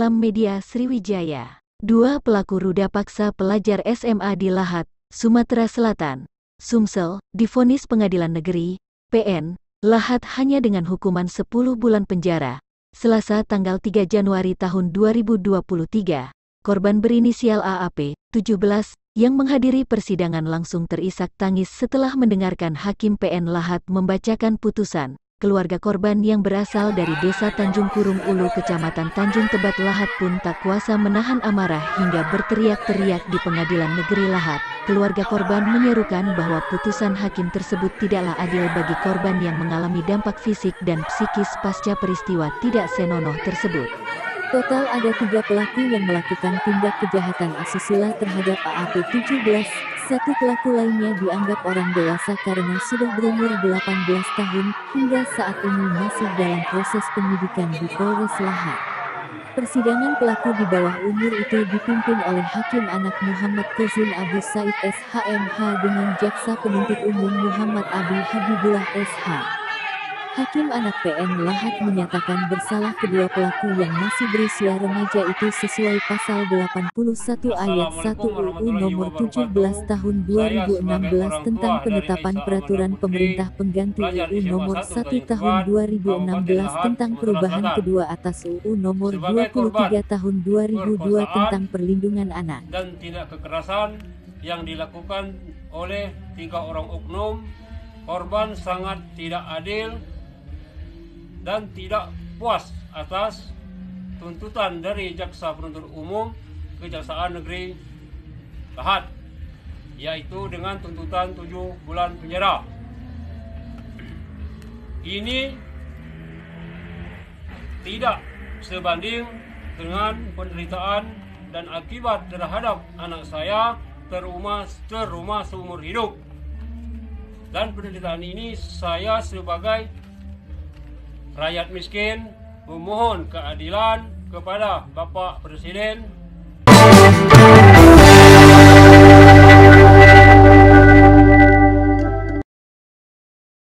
Malam Media Sriwijaya. Dua pelaku ruda paksa pelajar SMA di Lahat, Sumatera Selatan, Sumsel, divonis Pengadilan Negeri, PN, Lahat hanya dengan hukuman 10 bulan penjara. Selasa tanggal 3 Januari tahun 2023, korban berinisial AAP, 17, yang menghadiri persidangan langsung terisak tangis setelah mendengarkan Hakim PN Lahat membacakan putusan. Keluarga korban yang berasal dari Desa Tanjung Kurung Ulu, Kecamatan Tanjung Tebat Lahat pun tak kuasa menahan amarah hingga berteriak-teriak di Pengadilan Negeri Lahat. Keluarga korban menyerukan bahwa putusan hakim tersebut tidaklah adil bagi korban yang mengalami dampak fisik dan psikis pasca peristiwa tidak senonoh tersebut. Total ada 3 pelaku yang melakukan tindak kejahatan asusila terhadap AAP 17. Satu pelaku lainnya dianggap orang dewasa karena sudah berumur 18 tahun, hingga saat ini masih dalam proses penyidikan di Polres Lahat. Persidangan pelaku di bawah umur itu dipimpin oleh Hakim Anak Muhammad Kuzin Abu Said SHMH dengan Jaksa Penuntut Umum Muhammad Abi Habibullah SH. Hakim Anak PN Lahat menyatakan bersalah kedua pelaku yang masih berusia remaja itu sesuai pasal 81 ayat 1 UU nomor 17 tahun 2016 tentang penetapan peraturan pemerintah pengganti UU nomor 1 tahun 2016 tentang perubahan kedua atas UU nomor 23 tahun 2002 tentang perlindungan anak. Dan tindak kekerasan yang dilakukan oleh 3 orang oknum, korban sangat tidak adil dan tidak puas atas tuntutan dari Jaksa Penuntut Umum Kejaksaan Negeri Lahat, yaitu dengan tuntutan 7 bulan penjara. Ini tidak sebanding dengan penderitaan dan akibat terhadap anak saya terumah seumur hidup. Dan penderitaan ini saya sebagai rakyat miskin memohon keadilan kepada Bapak Presiden